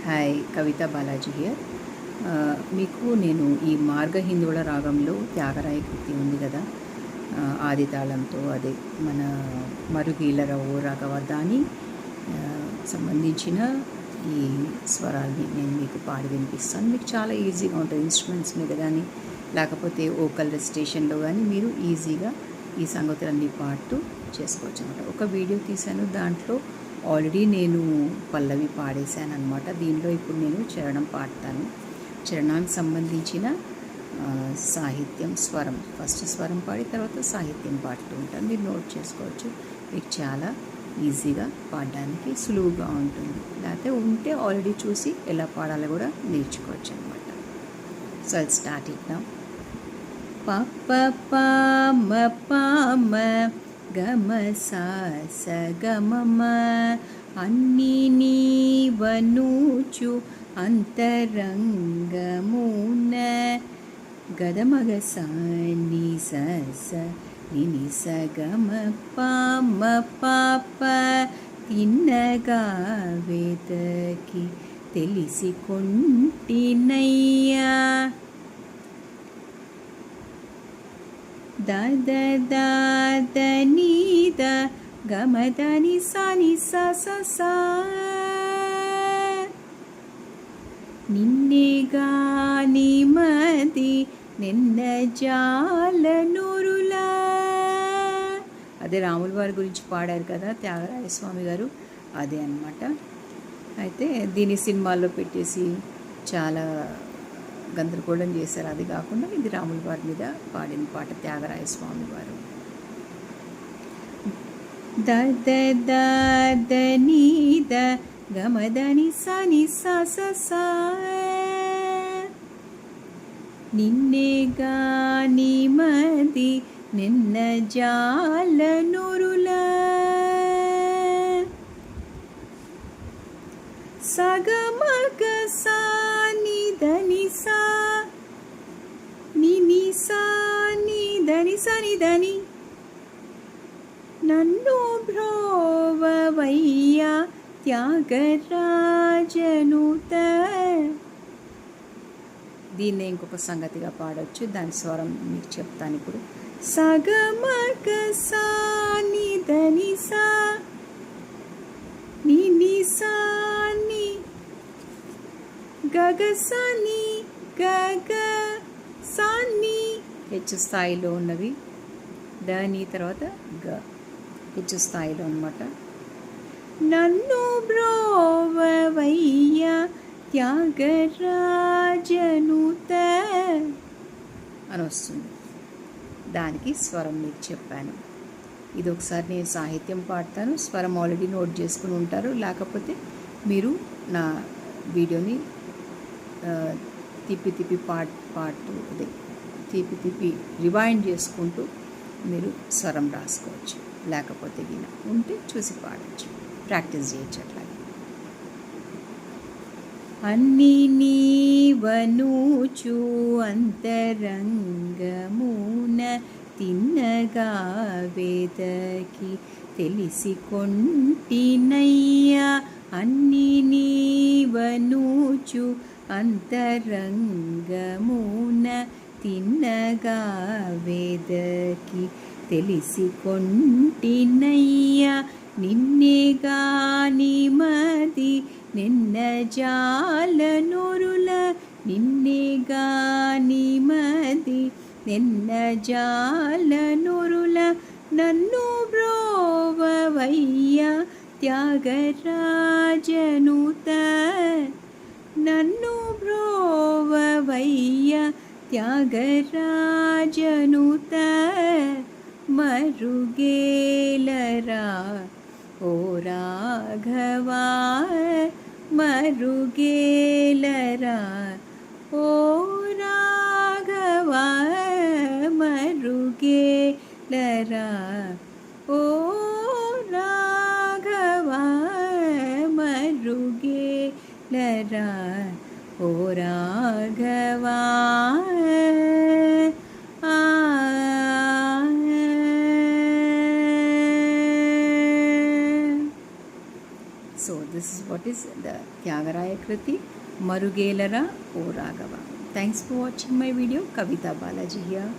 Hi, Kavitha Balaji here. మీకు నేను ఈ మార్గహిందోళ రాగంలో త్యాగరాయ కృతి ఉంది కదా, ఆది తాళంతో, అదే మన మరుగీలర ఓ రాఘవ దాని సంబంధించిన ఈ స్వరాల్ని నేను మీకు పాడి వినిపిస్తాను. మీకు చాలా ఈజీగా ఉంటుంది. ఇన్స్ట్రుమెంట్స్ మీద కానీ లేకపోతే ఓకల్ రెసిటేషన్లో కానీ మీరు ఈజీగా ఈ సంగతులన్నీ పాడుతూ చేసుకోవచ్చు అనమాట. ఒక వీడియో తీశాను, దాంట్లో ఆల్రెడీ నేను పల్లవి పాడేశాను అనమాట. దీనిలో ఇప్పుడు నేను చరణం పాడతాను. చరణానికి సంబంధించిన సాహిత్యం, స్వరం, ఫస్ట్ స్వరం పాడి తర్వాత సాహిత్యం పాడుతూ ఉంటాను. మీరు నోట్ చేసుకోవచ్చు. మీకు చాలా ఈజీగా పాడడానికి సులువుగా ఉంటుంది. లేకపోతే ఉంటే ఆల్రెడీ చూసి ఎలా పాడాలో కూడా నేర్చుకోవచ్చు అనమాట. So I start it now. ప ప ప మ ప మ గమ సా స గమ అన్ని నీవనూచు అంతరంగమున గదమగ సా ని స స ని స గమ పామ పాప తిన్నగా వేదకి తెలిసి కొంటినయ్యా ద ద ద ని ద గమ ద ని స ని స స స నిన్నేగా నిమది నిన్న జాల నూరులా. అదే రాముల వారి గురించి పాడారు కదా త్యాగరాయ స్వామి గారు, అదే అన్నమాట. అయితే దీని సినిమాల్లో పెట్టేసి చాలా గందరగోళం చేశారు. అది కాకుండా ఇది రాముల వారి మీద పాడిన పాట, త్యాగరాయ స్వామి వారు. ద ద ద ద ని ద గమ ద ని స ని స స స నిన్నేగా నిమది నిన్న జాల నూరులా సగమగ సా ని ద ని సా ని ని సా ని ద ని సా ని ద ని నన్ను భ్రోవవయ్యా త్యాగరాజనుత. దీన్నే ఇంకొక సంగతిగా పాడవచ్చు. దాని స్వరం మీకు చెప్తాను ఇప్పుడు. సగమగ సా ని ద ని సా ని ని సా ని గగ సా ని గగ సా ని హెచ్చు స్థాయిలో ఉన్నవి. ద ని తర్వాత గ హెచ్చు స్థాయిలో అన్నమాట. నన్ను బ్రోవవయ్యా త్యాగరాజనుత అని వస్తుంది. దానికి స్వరం మీకు చెప్పాను. ఇది ఒకసారి నేను సాహిత్యం పాడతాను, స్వరం ఆల్రెడీ నోట్ చేసుకుని ఉంటారు. లేకపోతే మీరు నా వీడియోని తిప్పి తిప్పి పాడుతూ అదే తిప్పి రివైండ్ చేసుకుంటూ మీరు స్వరం రాసుకోవచ్చు. లేకపోతే గిన ఉంటే చూసి పాడవచ్చు, ప్రాక్టీస్ చేయొచ్చు. అట్లాగే అన్ని నీవనూచు అంతరంగమున తిన్నగా వేదకి తెలిసి కొంటినయ్యా. అన్ని నీవనూచు అంతరంగమున తిన్నగా వేదకి తెలిసి కొంటినయ్యా. నిన్నేగా నిమది నిన్న జాల నూరుల నిన్నేగా నిమది నిన్న జాల నూరుల నన్ను బ్రోవవయ్యా త్యాగరాజనుత. నన్ను బ్రోవవయ్యా త్యాగరాజనుత. మరుగేలరా ఓ రాఘవా మరుగేలరా ఓ రాఘవా మరుగేలరా ఓ రాఘవా మరుగేలరా ఓ Raghava. So this is what is the Tyagaraya kriti Marugelara O Raghava. Thanks for watching my video. Kavitha Balaji here.